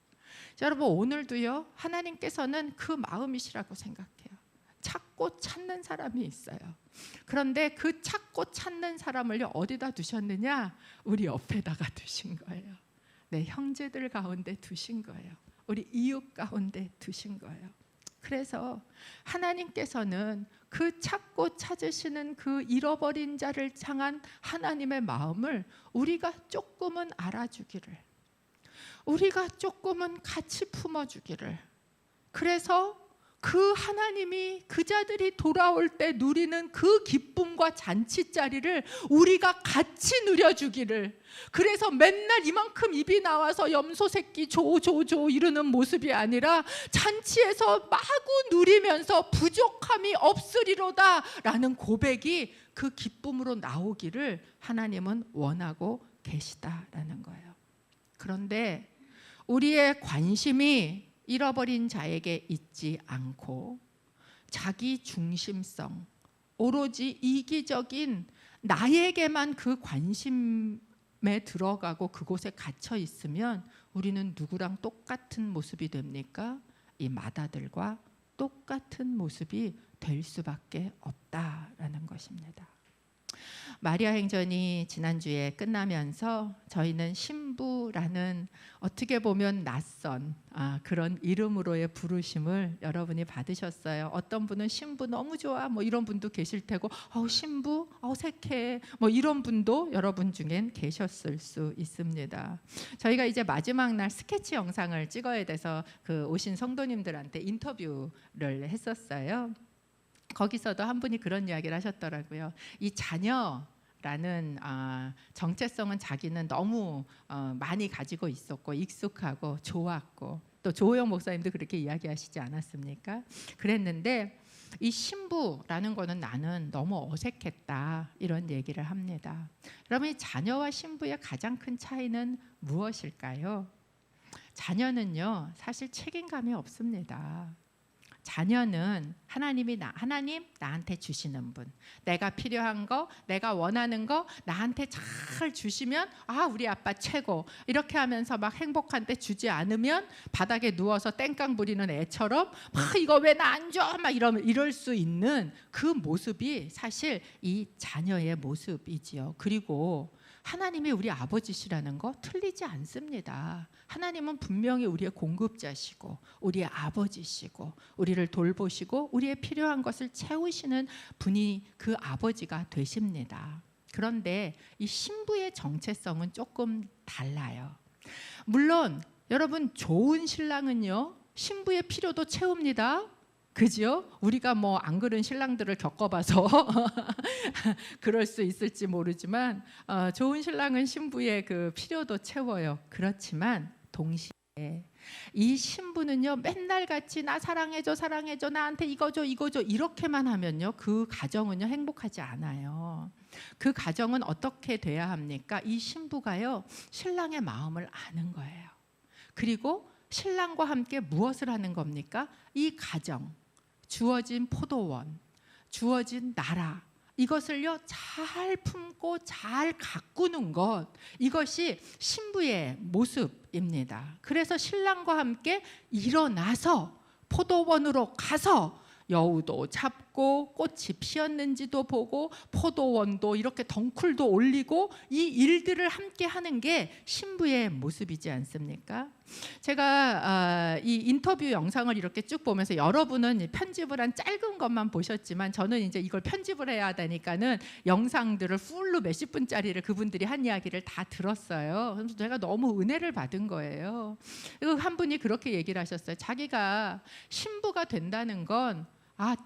[SPEAKER 1] 여러분, 오늘도요, 하나님께서는 그 마음이시라고 생각해요. 찾고 찾는 사람이 있어요. 그런데 그 찾고 찾는 사람을 어디다 두셨느냐? 우리 옆에다가 두신 거예요. 내 형제들 가운데 두신 거예요. 우리 이웃 가운데 두신 거예요. 그래서 하나님께서는 그 찾고 찾으시는 그 잃어버린 자를 향한 하나님의 마음을 우리가 조금은 알아주기를, 우리가 조금은 같이 품어주기를, 그래서 그 하나님이 그 자들이 돌아올 때 누리는 그 기쁨과 잔치자리를 우리가 같이 누려주기를, 그래서 맨날 이만큼 입이 나와서 염소 새끼 줘 이러는 모습이 아니라 잔치에서 마구 누리면서 부족함이 없으리로다 라는 고백이 그 기쁨으로 나오기를 하나님은 원하고 계시다라는 거예요. 그런데 우리의 관심이 잃어버린 자에게 있지 않고 자기 중심성, 오로지 이기적인 나에게만 그 관심에 들어가고 그곳에 갇혀 있으면 우리는 누구랑 똑같은 모습이 됩니까? 이 마다들과 똑같은 모습이 될 수밖에 없다라는 것입니다. 마리아 행전이 지난주에 끝나면서 저희는 신부라는 어떻게 보면 낯선 그런 이름으로의 부르심을 여러분이 받으셨어요. 어떤 분은 신부 너무 좋아 뭐 이런 분도 계실 테고, 신부 어색해 뭐 이런 분도 여러분 중엔 계셨을 수 있습니다. 저희가 이제 마지막 날 스케치 영상을 찍어야 돼서 그 오신 성도님들한테 인터뷰를 했었어요. 거기서도 한 분이 그런 이야기를 하셨더라고요. 이 자녀라는 정체성은 자기는 너무 많이 가지고 있었고 익숙하고 좋았고, 또 조호영 목사님도 그렇게 이야기하시지 않았습니까? 그랬는데 이 신부라는 거는 나는 너무 어색했다 이런 얘기를 합니다. 여러분, 이 자녀와 신부의 가장 큰 차이는 무엇일까요? 자녀는요, 사실 책임감이 없습니다. 자녀는 하나님 나한테 주시는 분, 내가 필요한 거, 내가 원하는 거 나한테 잘 주시면 우리 아빠 최고 이렇게 하면서 막 행복한데, 주지 않으면 바닥에 누워서 땡깡 부리는 애처럼 이거 왜 나 안 줘? 막 이럴 수 있는 그 모습이 사실 이 자녀의 모습이지요. 그리고 하나님이 우리 아버지시라는 거 틀리지 않습니다. 하나님은 분명히 우리의 공급자시고 우리의 아버지시고 우리를 돌보시고 우리의 필요한 것을 채우시는 분이 그 아버지가 되십니다. 그런데 이 신부의 정체성은 조금 달라요. 물론 여러분, 좋은 신랑은요 신부의 필요도 채웁니다. 그죠? 우리가 뭐 안 그런 신랑들을 겪어봐서 그럴 수 있을지 모르지만 좋은 신랑은 신부의 그 필요도 채워요. 그렇지만 동시에 이 신부는요 맨날 같이 나 사랑해줘 사랑해줘 나한테 이거 줘 이거 줘 이렇게만 하면요 그 가정은요 행복하지 않아요. 그 가정은 어떻게 돼야 합니까? 이 신부가요 신랑의 마음을 아는 거예요. 그리고 신랑과 함께 무엇을 하는 겁니까? 이 가정, 주어진 포도원, 주어진 나라, 이것을요 잘 품고 잘 가꾸는 것, 이것이 신부의 모습입니다. 그래서 신랑과 함께 일어나서 포도원으로 가서 여우도 잡고 꽃이 피었는지도 보고 포도원도 이렇게 덩쿨도 올리고 이 일들을 함께 하는 게 신부의 모습이지 않습니까? 제가 이 인터뷰 영상을 이렇게 쭉 보면서 여러분은 편집을 한 짧은 것만 보셨지만 저는 이제 이걸 편집을 해야 되니까는 영상들을 풀로 몇십 분짜리를 그분들이 한 이야기를 다 들었어요. 그래서 제가 너무 은혜를 받은 거예요. 한 분이 그렇게 얘기를 하셨어요. 자기가 신부가 된다는 건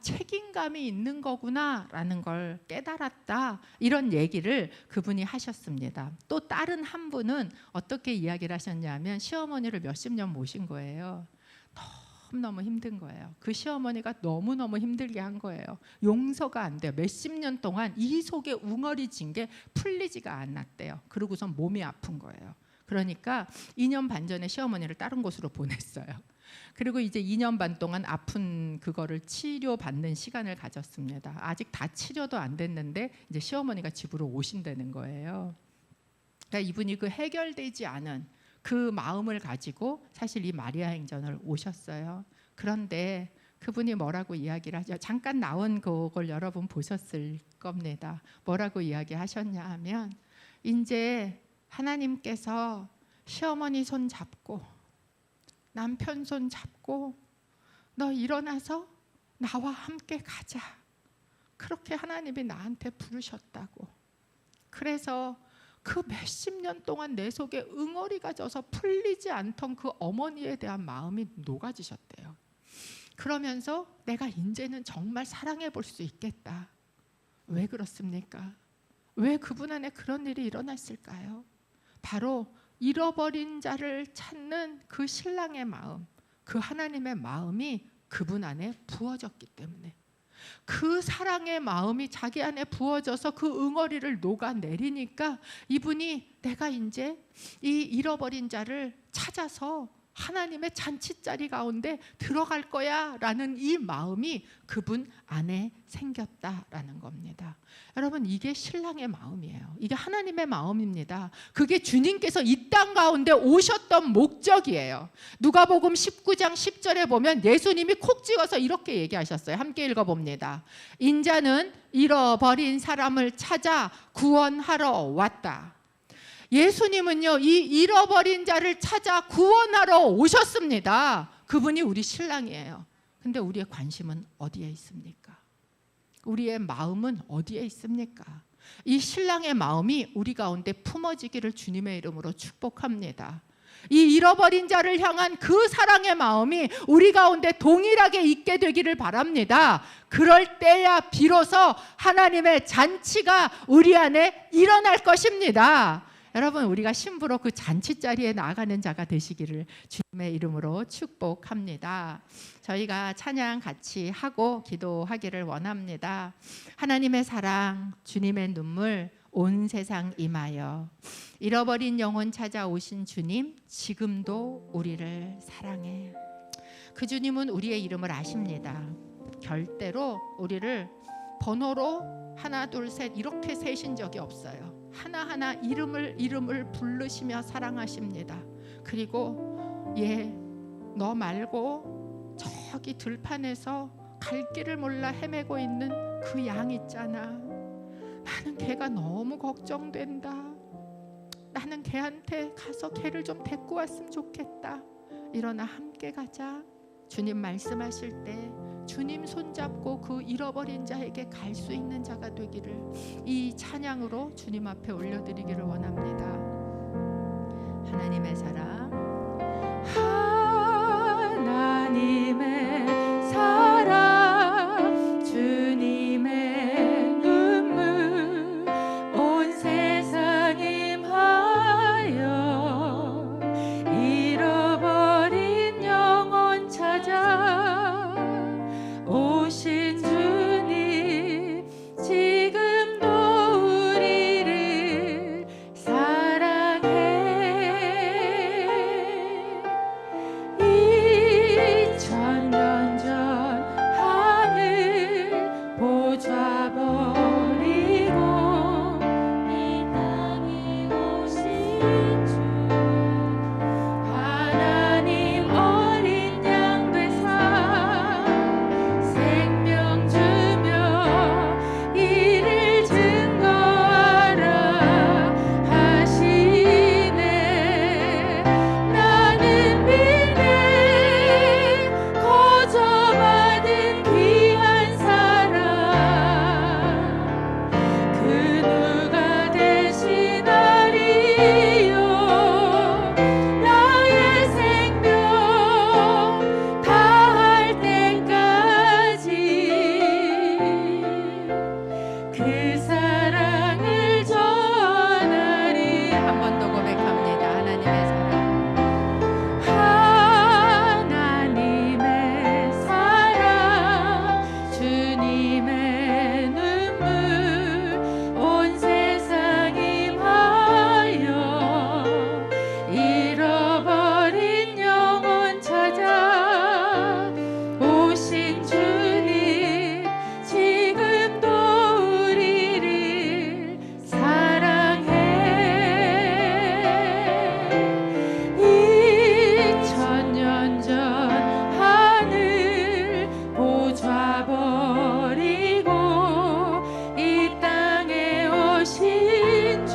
[SPEAKER 1] 책임감이 있는 거구나 라는 걸 깨달았다, 이런 얘기를 그분이 하셨습니다. 또 다른 한 분은 어떻게 이야기를 하셨냐면 시어머니를 몇십 년 모신 거예요. 너무너무 힘든 거예요. 그 시어머니가 너무너무 힘들게 한 거예요. 용서가 안 돼요. 몇십 년 동안 이 속에 웅얼이진 게 풀리지가 않았대요. 그러고선 몸이 아픈 거예요. 그러니까 2년 반 전에 시어머니를 다른 곳으로 보냈어요. 그리고 이제 2년 반 동안 아픈 그거를 치료받는 시간을 가졌습니다. 아직 다 치료도 안 됐는데 이제 시어머니가 집으로 오신다는 거예요. 그러니까 이분이 그 해결되지 않은 그 마음을 가지고 사실 이 마리아 행전을 오셨어요. 그런데 그분이 뭐라고 이야기를 하죠? 잠깐 나온 그걸 여러분 보셨을 겁니다. 뭐라고 이야기하셨냐 하면, 이제 하나님께서 시어머니 손 잡고 남편 손 잡고 너 일어나서 나와 함께 가자, 그렇게 하나님이 나한테 부르셨다고. 그래서 그 몇십 년 동안 내 속에 응어리가 져서 풀리지 않던 그 어머니에 대한 마음이 녹아지셨대요. 그러면서 내가 이제는 정말 사랑해 볼 수 있겠다. 왜 그렇습니까? 왜 그분 안에 그런 일이 일어났을까요? 바로 잃어버린 자를 찾는 그 신랑의 마음, 그 하나님의 마음이 그분 안에 부어졌기 때문에, 그 사랑의 마음이 자기 안에 부어져서 그 응어리를 녹아내리니까 이분이 내가 이제 이 잃어버린 자를 찾아서 하나님의 잔치자리 가운데 들어갈 거야 라는 이 마음이 그분 안에 생겼다라는 겁니다. 여러분, 이게 신랑의 마음이에요. 이게 하나님의 마음입니다. 그게 주님께서 이 땅 가운데 오셨던 목적이에요. 누가복음 19장 10절에 보면 예수님이 콕 찍어서 이렇게 얘기하셨어요. 함께 읽어봅니다. 인자는 잃어버린 사람을 찾아 구원하러 왔다. 예수님은요, 이 잃어버린 자를 찾아 구원하러 오셨습니다. 그분이 우리 신랑이에요. 근데 우리의 관심은 어디에 있습니까? 우리의 마음은 어디에 있습니까? 이 신랑의 마음이 우리 가운데 품어지기를 주님의 이름으로 축복합니다. 이 잃어버린 자를 향한 그 사랑의 마음이 우리 가운데 동일하게 있게 되기를 바랍니다. 그럴 때야 비로소 하나님의 잔치가 우리 안에 일어날 것입니다. 여러분, 우리가 신부로 그 잔치자리에 나아가는 자가 되시기를 주님의 이름으로 축복합니다. 저희가 찬양 같이 하고 기도하기를 원합니다. 하나님의 사랑, 주님의 눈물, 온 세상 임하여 잃어버린 영혼 찾아오신 주님, 지금도 우리를 사랑해. 그 주님은 우리의 이름을 아십니다. 절대로 우리를 번호로 하나 둘 셋 이렇게 세신 적이 없어요. 하나하나 이름을 부르시며 사랑하십니다. 그리고 너 말고 저기 들판에서 갈 길을 몰라 헤매고 있는 그 양 있잖아. 나는 걔가 너무 걱정된다. 나는 걔한테 가서 걔를 좀 데리고 왔으면 좋겠다. 일어나 함께 가자. 주님 말씀하실 때 주님 손잡고 그 잃어버린 자에게 갈 수 있는 자가 되기를 이 찬양으로 주님 앞에 올려드리기를 원합니다. 하나님의 사랑, 하나님의 사랑, 주님의 눈물, 온 세상 임하여 잃어버린 영혼 찾아 오신 주님, 지금도 우리를 사랑해. 2000년 전 하늘 보좌 버리고 이 땅에 오신 주, 하나님 어린 양 되사 생명 주며 이를 증거하라 하시네. 나는 믿네 거저받은 귀한 사랑, 그 누가 대신하리요. 나의 생명 다할 때까지 그 사랑을 전하리. 한 번 더 고백합니다. 하나님의 사랑, 하나님의 사랑, 주님의 눈물, 온 세상 임하여 잃어버린 영혼 찾아 오신 주님, 지금도 우리를 사랑해. 2000년 전 하늘 보좌 버리고 이 땅에 오신 주,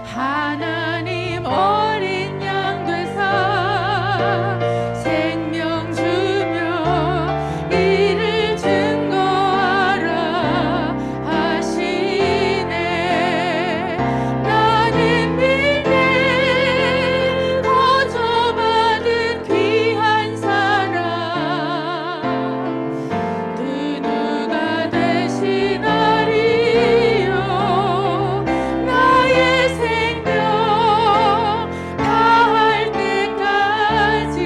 [SPEAKER 1] 하나님 어린 양 되사 생명 주며 이를 증거하라 하시네. 나는 믿네 거저받은 귀한 사랑, 그 누가 대신하리요. 나의 생명 다할 때까지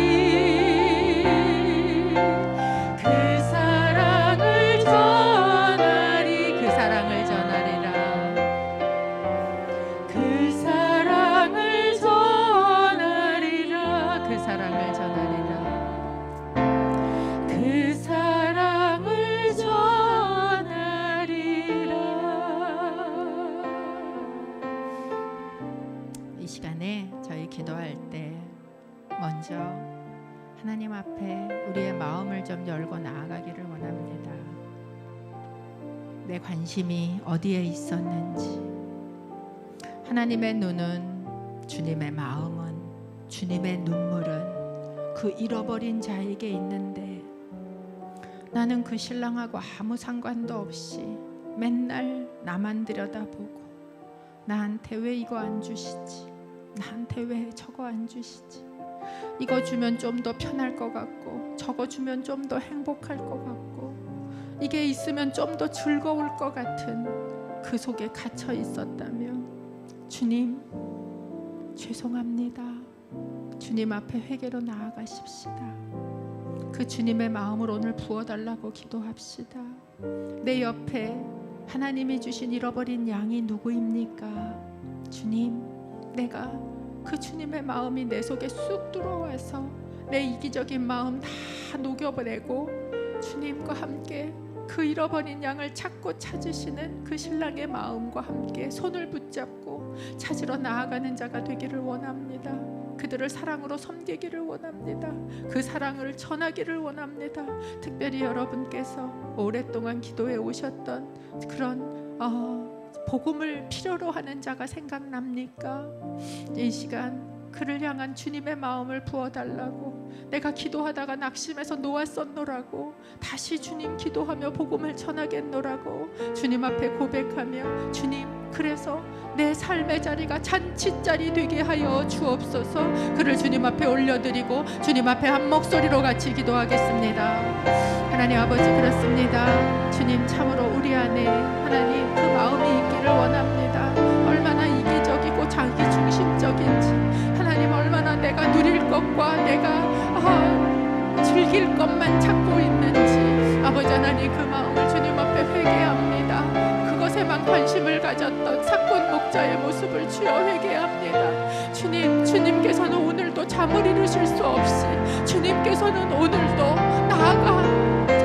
[SPEAKER 1] 그 사랑을 전하리. 그 사랑을 전하리라. 그 사랑을 전하리라. 그 사랑을 전하리라. 그 사랑을 전하리라. 이 시간에 저희 기도할 때 먼저 하나님 앞에 우리의 마음을 좀 열고 나아가기를 원합니다. 내 관심이 어디에 있었는지, 하나님의 눈은, 주님의 마음은, 주님의 눈물은 그 잃어버린 자에게 있는데 나는 그 신랑하고 아무 상관도 없이 맨날 나만 들여다보고 나한테 왜 이거 안 주시지? 나한테 왜 저거 안 주시지? 이거 주면 좀 더 편할 것 같고 저거 주면 좀 더 행복할 것 같고 이게 있으면 좀 더 즐거울 것 같은 그 속에 갇혀 있었다면 주님 죄송합니다. 주님 앞에 회개로 나아가십시다. 그 주님의 마음을 오늘 부어달라고 기도합시다. 내 옆에 하나님이 주신 잃어버린 양이 누구입니까? 주님, 내가 그 주님의 마음이 내 속에 쑥 들어와서 내 이기적인 마음 다 녹여버리고 주님과 함께 그 잃어버린 양을 찾고 찾으시는 그 신랑의 마음과 함께 손을 붙잡고 찾으러 나아가는 자가 되기를 원합니다. 그들을 사랑으로 섬기기를 원합니다. 그 사랑을 전하기를 원합니다. 특별히 여러분께서 오랫동안 기도해 오셨던 그런 복음을 필요로 하는 자가 생각납니까? 이 시간 그를 향한 주님의 마음을 부어달라고, 내가 기도하다가 낙심해서 놓았었노라고 다시 주님 기도하며 복음을 전하겠노라고 주님 앞에 고백하며 주님 그래서 내 삶의 자리가 잔치자리 되게 하여 주옵소서. 그를 주님 앞에 올려드리고 주님 앞에 한 목소리로 같이 기도하겠습니다. 하나님 아버지 그렇습니다. 주님 참으로 우리 안에 하나님 그 마음이 있기를 원합니다. 얼마나 이기적이고 자기중심적인지 하나님 얼마나 내가 누릴 것과 내가 즐길 것만 찾고 있는지 아버지 하나님 그 마음을 주님 앞에 회개합니다. 그것에만 관심을 가졌던 사건 목자의 모습을 주여 회개합니다. 주님께서는 오늘도 잠을 이루실 수 없이 주님께서는 오늘도 나아가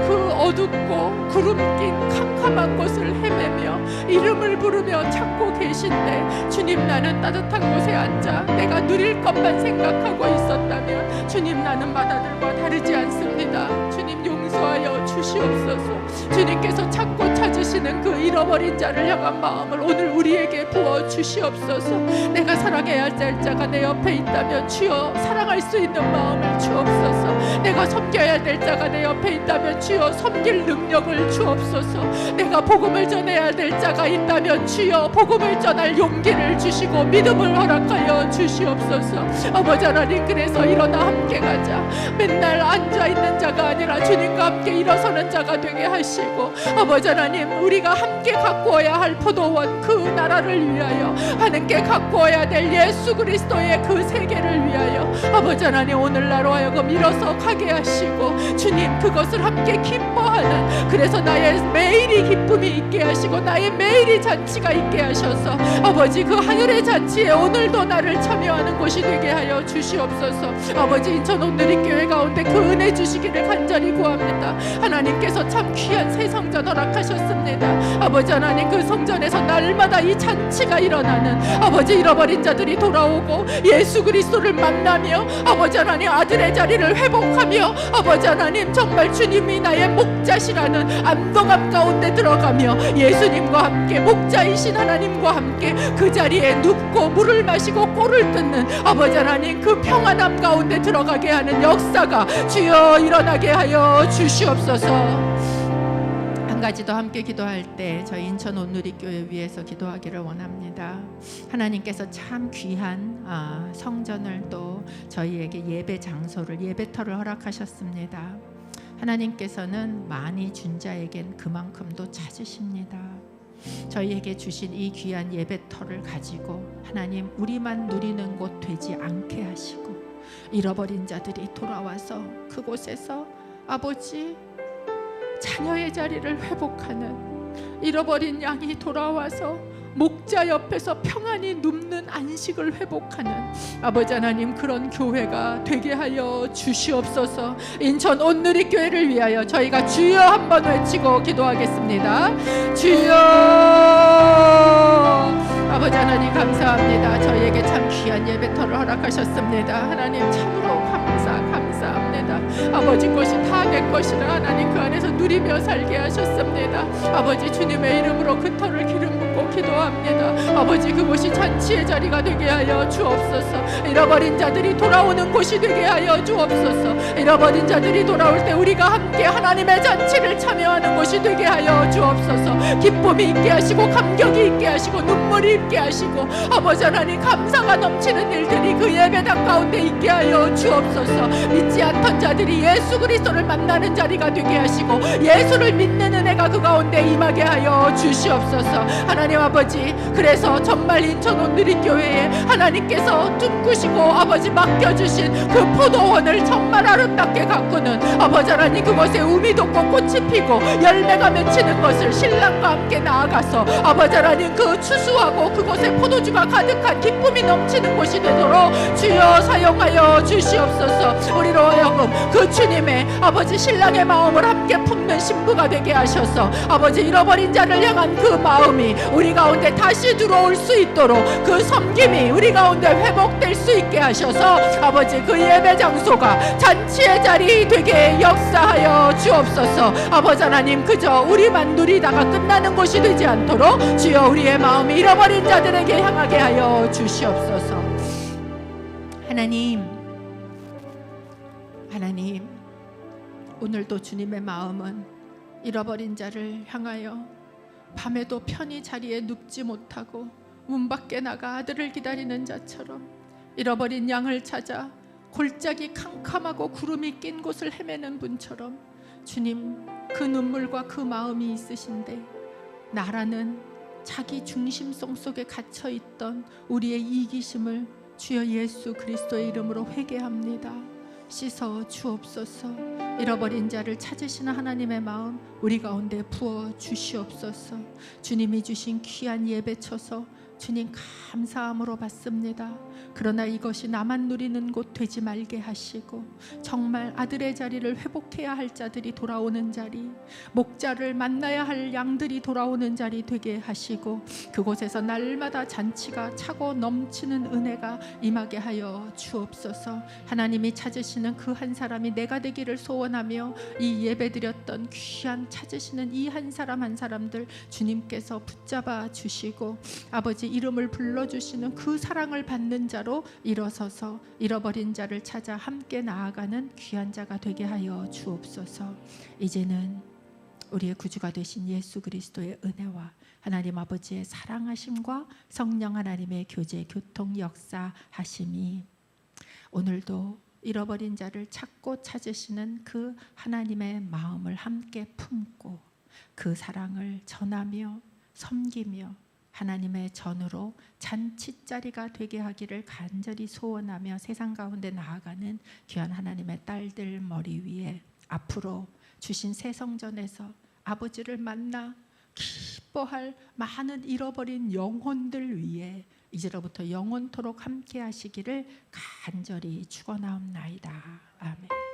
[SPEAKER 1] 그 어둡고 구름 낀 캄캄한 곳을 헤매며 이름을 부르며 찾고 계신데 주님 나는 따뜻한 곳에 앉아 내가 누릴 것만 생각하고 있었다면 주님 나는 바다들과 다르지 않습니다. 주님 용서하여 주시옵소서. 주님께서 찾고 찾으시는 그 잃어버린 자를 향한 마음을 오늘 우리에게 부어 주시옵소서. 내가 사랑해야 될 자가 내 옆에 있다면 주여 사랑할 수 있는 마음을 주옵소서. 내가 섬겨야 될 자가 내 옆에 있다면 주여 섬길 능력을 주옵소서. 내가 복음을 전해야 될 자가 있다면 주여 복음을 전할 용기를 주시고 믿음을 허락하여 주시옵소서. 아버지 하나님 그래서 일어나 함께 가자. 맨날 앉아있는 자가 아니라 주님과 함께 일어서는 자가 되게 하시고 아버지 하나님 우리가 함께 가꾸어야 할 포도원 그 나라를 위하여 하나님께 가꾸어야 될 예수 그리스도의 그 세계를 위하여 아버지 하나님 오늘날 하여금 일어서 가게 하시고 주님 그것을 함께 기뻐하는 그래서 나의 매일이 기쁨이 있게 하시고 나의 매일이 잔치가 있게 하셔서 아버지 그 하늘의 잔치에 오늘도 나를 참여하는 곳이 되게 하여 주시옵소서. 아버지 인천 온누리교회 가운데 그 은혜 주시기를 간절히 구합니다. 하나님께서 참 귀한 새 성전 허락하셨습니다. 아버지 하나님 그 성전에서 날마다 이 잔치가 일어나는 아버지 잃어버린 자들이 돌아오고 예수 그리스도를 만나며 아버지 하나님 아들의 자리를 회복하며 아버지 하나님 정말 주님이 나의 목자시라는 안동함 가운데 들어가며 예수님과 함께 목자이신 하나님과 함께 그 자리에 눕고 물을 마시고 꼴을 뜯는 아버지 하나님 그 평안함 가운데 들어가게 하는 역사가 주여 일어나게 하여 주시옵소서. 한 가지 더 함께 기도할 때 저희 인천 온누리교회 위해서 기도하기를 원합니다. 하나님께서 참 귀한 성전을 또 저희에게 예배 장소를 예배터를 허락하셨습니다. 하나님께서는 많이 준 자에겐 그만큼도 찾으십니다. 저희에게 주신 이 귀한 예배터를 가지고 하나님 우리만 누리는 곳 되지 않게 하시고 잃어버린 자들이 돌아와서 그곳에서 아버지 자녀의 자리를 회복하는 잃어버린 양이 돌아와서 목자 옆에서 평안히 눕는 안식을 회복하는 아버지 하나님 그런 교회가 되게 하여 주시옵소서. 인천 온누리교회를 위하여 저희가 주여 한번 외치고 기도하겠습니다. 주여. 아버지 하나님 감사합니다. 저희에게 참 귀한 예배터를 허락하셨습니다. 하나님 참으로 감사합니다. 아버지 것이 다 내 것이라 하나님 그 안에서 누리며 살게 하셨습니다. 아버지 주님의 이름으로 그 터를 기름 붓고 기도합니다. 아버지 그곳이 잔치의 자리가 되게 하여 주옵소서. 잃어버린 자들이 돌아오는 곳이 되게 하여 주옵소서. 잃어버린 자들이 돌아올 때 우리가 함께 하나님의 잔치를 참여하는 곳이 되게 하여 주옵소서. 기쁨이 있게 하시고 감격이 있게 하시고 눈물이 있게 하시고 아버지 하나님 감사가 넘치는 일들이 그 예배당 가운데 있게 하여 주옵소서. 믿지 않던 자들이 예수 그리스도를 만나는 자리가 되게 하시고 예수를 믿는 은혜가 그 가운데 임하게 하여 주시옵소서. 하나님 아버지 그래서 정말 인천 온누리교회에 하나님께서 꿈꾸시고 아버지 맡겨주신 그 포도원을 정말 아름답게 가꾸는 아버지 하나님 그곳에 우미 돋고 꽃이 피고 열매가 맺히는 것을 신랑과 함께 나아가서 아버지 하나님 그 추수하고 그곳에 포도주가 가득한 기쁨이 넘치는 곳이 되도록 주여 사용하여 주시옵소서. 우리로 하여금 그 주님의 아버지 신랑의 마음을 함께 품는 신부가 되게 하셔서 아버지 잃어버린 자를 향한 그 마음이 우리 가운데 다시 들어올 수 있도록 그 섬김이 우리 가운데 회복될 수 있게 하셔서 아버지 그 예배 장소가 잔치의 자리 되게 역사하여 주옵소서. 아버지 하나님 그저 우리만 누리다가 끝나는 것이 되지 않도록 주여 우리의 마음이 잃어버린 자들에게 향하게 하여 주시옵소서. 하나님 하나님, 오늘도 주님의 마음은 잃어버린 자를 향하여 밤에도 편히 자리에 눕지 못하고 문 밖에 나가 아들을 기다리는 자처럼 잃어버린 양을 찾아 골짜기 캄캄하고 구름이 낀 곳을 헤매는 분처럼 주님, 그 눈물과 그 마음이 있으신데 나라는 자기 중심성 속에 갇혀있던 우리의 이기심을 주여 예수 그리스도의 이름으로 회개합니다. 씻어 주옵소서. 잃어버린 자를 찾으시는 하나님의 마음 우리 가운데 부어 주시옵소서. 주님이 주신 귀한 예배쳐서 주님 감사함으로 받습니다. 그러나 이것이 나만 누리는 곳 되지 말게 하시고 정말 아들의 자리를 회복해야 할 자들이 돌아오는 자리, 목자를 만나야 할 양들이 돌아오는 자리 되게 하시고 그곳에서 날마다 잔치가 차고 넘치는 은혜가 임하게 하여 주옵소서. 하나님이 찾으시는 그 한 사람이 내가 되기를 소원하며 이 예배드렸던 귀한 찾으시는 이 한 사람 한 사람들 주님께서 붙잡아 주시고 아버지 이름을 불러주시는 그 사랑을 받는 자로 일어서서 잃어버린 자를 찾아 함께 나아가는 귀한 자가 되게 하여 주옵소서. 이제는 우리의 구주가 되신 예수 그리스도의 은혜와 하나님 아버지의 사랑하심과 성령 하나님의 교제 교통 역사하심이 오늘도 잃어버린 자를 찾고 찾으시는 그 하나님의 마음을 함께 품고 그 사랑을 전하며 섬기며 하나님의 전으로 잔치자리가 되게 하기를 간절히 소원하며 세상 가운데 나아가는 귀한 하나님의 딸들 머리 위에 앞으로 주신 새 성전에서 아버지를 만나 기뻐할 많은 잃어버린 영혼들 위에 이제로부터 영원토록 함께 하시기를 간절히 축원하옵나이다. 아멘.